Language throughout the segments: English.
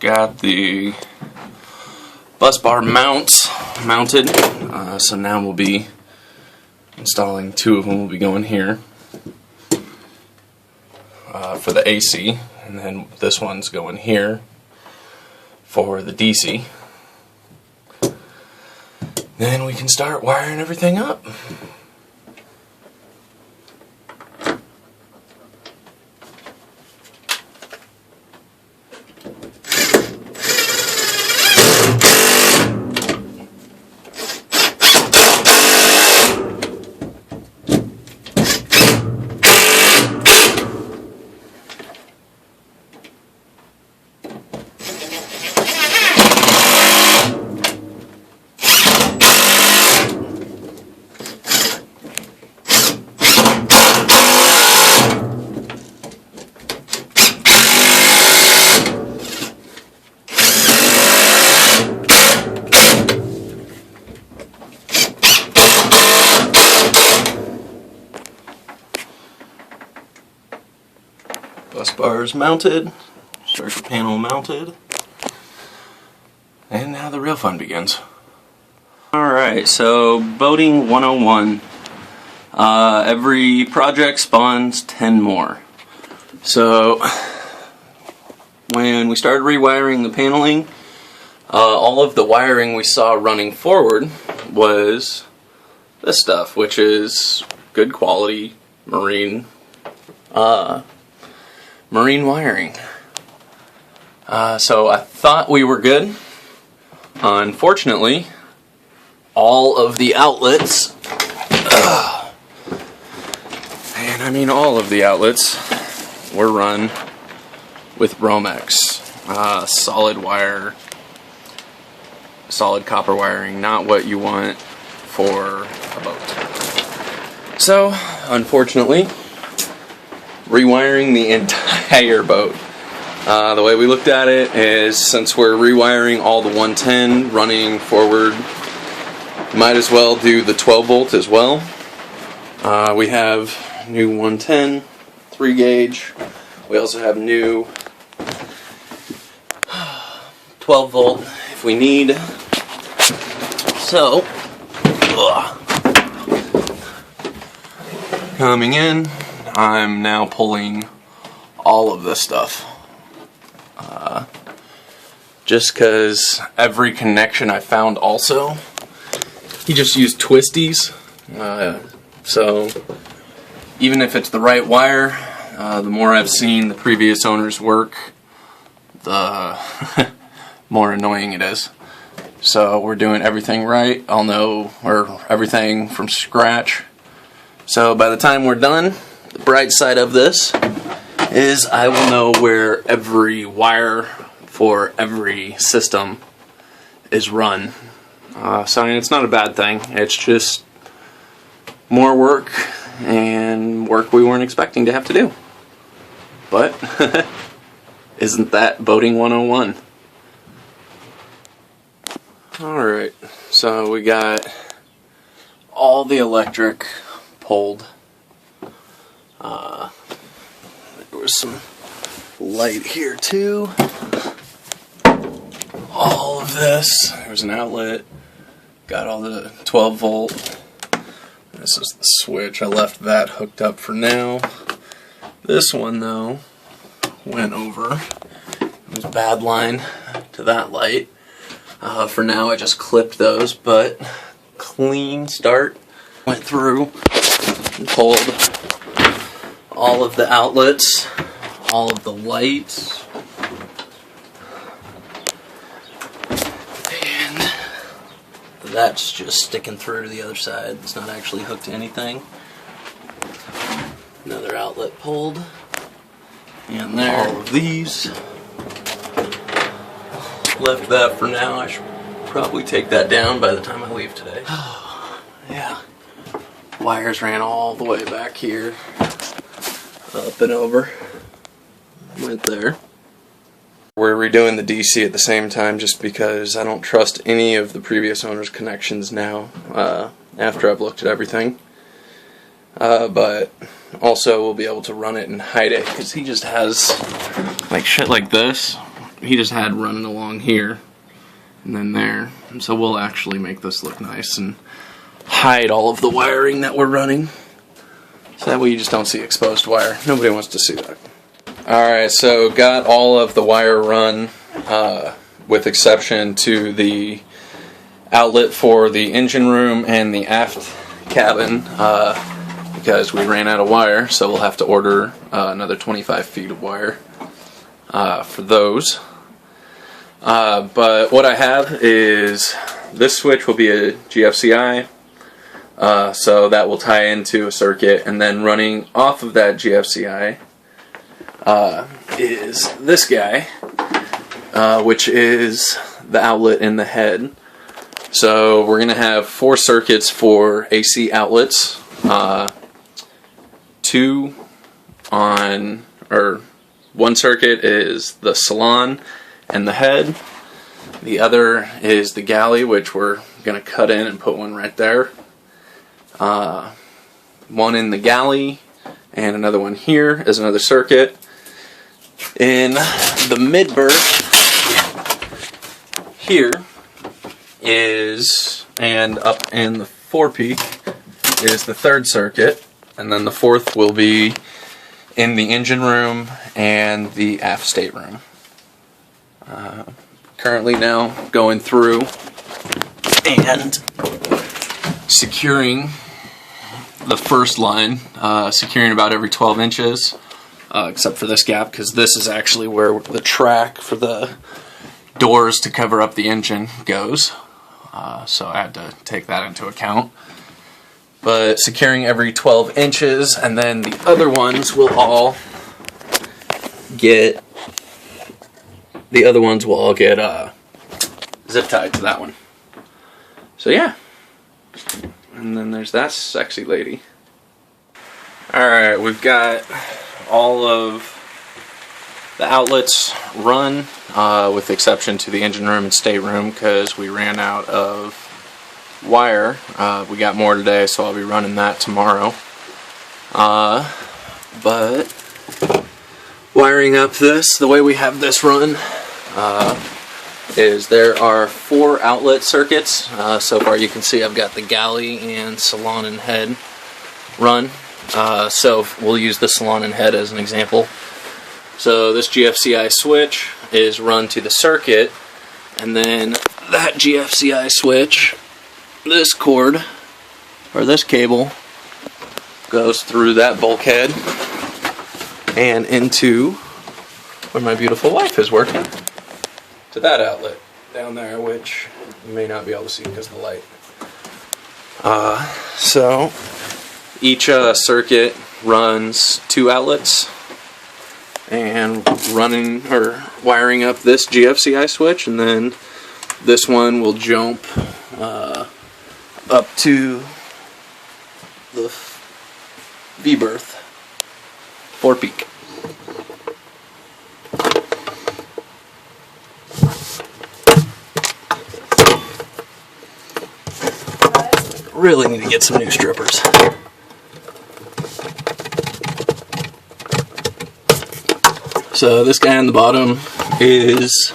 got the bus bar mounts mounted, so now we'll be installing two of them. Will be going here for the AC, and then this one's going here for the DC. Then we can start wiring everything up. Bus bars mounted, circuit panel mounted, and now the real fun begins. Alright, so boating 101. Every project spawns 10 more. So when we started rewiring the paneling, all of the wiring we saw running forward was this stuff, which is good quality marine wiring. So I thought we were good. Unfortunately, all of the outlets, and I mean all of the outlets, were run with Romex. Solid wire, solid copper wiring, not what you want for a boat. So, unfortunately, rewiring the entire boat. The way we looked at it is, since we're rewiring all the 110 running forward, might as well do the 12 volt as well. We have new 110 3 gauge. We also have new 12 volt if we need. So, coming in, I'm now pulling all of this stuff. Just because every connection I found also, he just used twisties. So even if it's the right wire, the more I've seen the previous owners work, the more annoying it is. So we're doing everything right. I'll know, or everything from scratch. So by the time we're done, the bright side of this is I will know where every wire for every system is run. So I mean, it's not a bad thing. It's just more work, and work we weren't expecting to have to do. But isn't that boating 101? Alright, so we got all the electric pulled. There was some light here too. All of this. There's an outlet. Got all the 12 volt. This is the switch. I left that hooked up for now. This one though went over. It was a bad line to that light. For now I just clipped those, but clean start. Went through and pulled all of the outlets, all of the lights, and that's just sticking through to the other side. It's not actually hooked to anything. Another outlet pulled, and there. All of these. Left that for now. I should probably take that down by the time I leave today. Yeah. Wires ran all the way back here, up and over, went there. We're redoing the DC at the same time just because I don't trust any of the previous owner's connections now, after I've looked at everything. But also we'll be able to run it and hide it, because he just has like shit like this he just had running along here and then there. And so we'll actually make this look nice and hide all of the wiring that we're running. So that way you just don't see exposed wire. Nobody wants to see that. Alright, so got all of the wire run, with exception to the outlet for the engine room and the aft cabin, because we ran out of wire, so we'll have to order another 25 feet of wire for those. But what I have is this switch will be a GFCI, so that will tie into a circuit, and then running off of that GFCI is this guy, which is the outlet in the head. So we're going to have 4 circuits for AC outlets, 2 on, or 1 circuit is the salon and the head. The other is the galley, which we're going to cut in and put one right there. One in the galley and another one here is another circuit. In the mid-berth here is, and up in the forepeak is the 3rd circuit, and then the 4th will be in the engine room and the aft stateroom. Currently now going through and securing the first line, securing about every 12 inches, except for this gap, because this is actually where the track for the doors to cover up the engine goes. So I had to take that into account. But securing every 12 inches, and then the other ones will all get zip tied to that one. So yeah. And then there's that sexy lady. Alright, we've got all of the outlets run, with the exception to the engine room and stateroom, because we ran out of wire. We got more today, so I'll be running that tomorrow. But wiring up this, the way we have this run, is there are 4 outlet circuits. So far you can see I've got the galley and salon and head run. So we'll use the salon and head as an example. So this GFCI switch is run to the circuit, and then that GFCI switch, this cord, or this cable, goes through that bulkhead and into where my beautiful wife is working, to that outlet down there, which you may not be able to see because of the light. So each circuit runs 2 outlets, and running or wiring up this GFCI switch, and then this one will jump up to the V-berth forepeak. Really need to get some new strippers. So this guy on the bottom is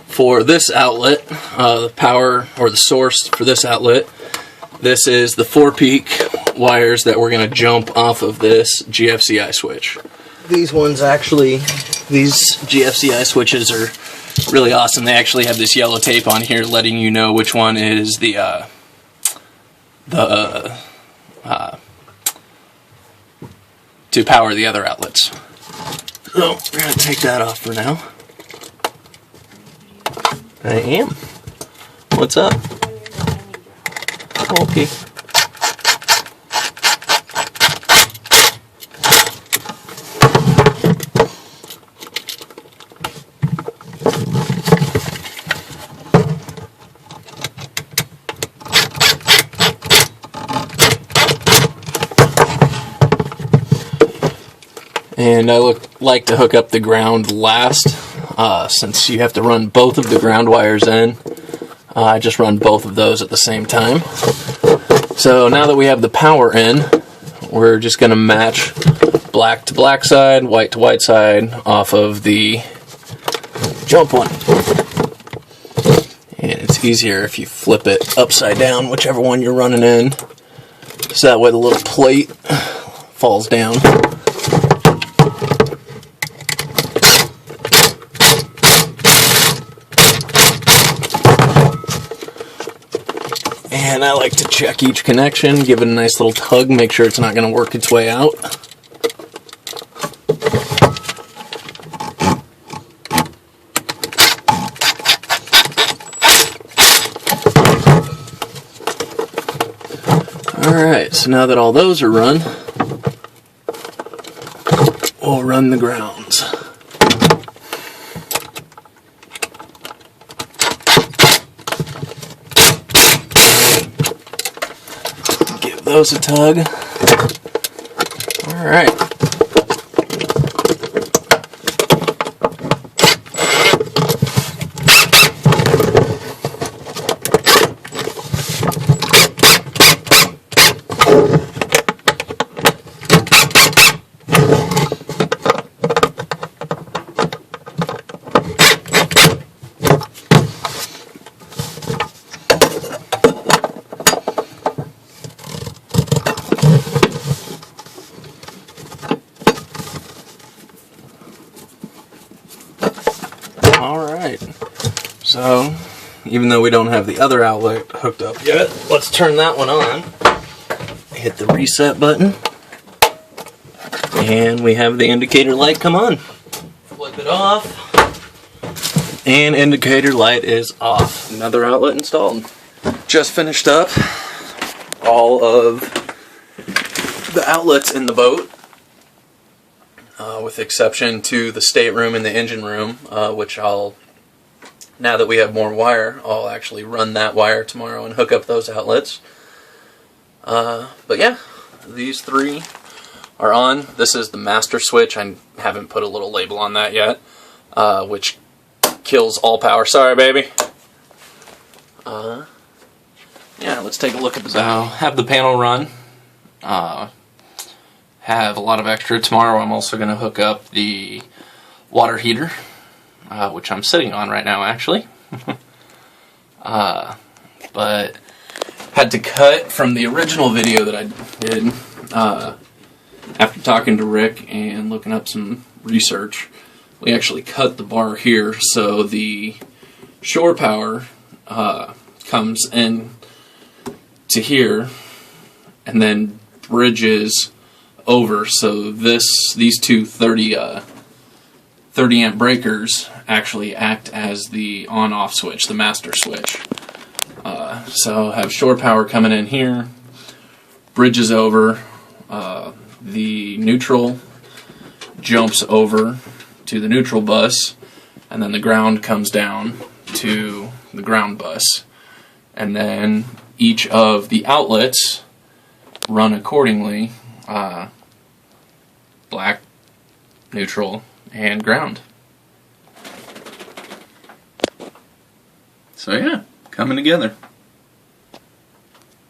for this outlet, the power or the source for this outlet. This is the forepeak wires that we're going to jump off of this GFCI switch. These GFCI switches are really awesome. They actually have this yellow tape on here letting you know which one is to power the other outlets. So we're going to take that off for now. I am. What's up? Okay. And I like to hook up the ground last, since you have to run both of the ground wires in. I just run both of those at the same time. So now that we have the power in, we're just going to match black to black side, white to white side off of the jump one. And it's easier if you flip it upside down, whichever one you're running in, so that way the little plate falls down. And I like to check each connection, give it a nice little tug, make sure it's not going to work its way out. Alright, so now that all those are run, we'll run the grounds. Give those a tug. Alright. Alright, so even though we don't have the other outlet hooked up yet, let's turn that one on. Hit the reset button, and we have the indicator light come on. Flip it off, and indicator light is off. Another outlet installed. Just finished up all of the outlets in the boat. With exception to the stateroom and the engine room, which I'll, now that we have more wire, I'll actually run that wire tomorrow and hook up those outlets. But yeah, these three are on. This is the master switch. I haven't put a little label on that yet, which kills all power. Sorry, baby. Yeah, let's take a look at this. So, have the panel run. Have a lot of extra. Tomorrow I'm also going to hook up the water heater, which I'm sitting on right now actually. But had to cut from the original video that I did after talking to Rick and looking up some research. We actually cut the bar here so the shore power comes in to here and then bridges over, so these two 30 amp breakers actually act as the on-off switch, the master switch. So have shore power coming in here, bridges over, the neutral jumps over to the neutral bus, and then the ground comes down to the ground bus, and then each of the outlets run accordingly. Black, neutral, and ground. So yeah, coming together.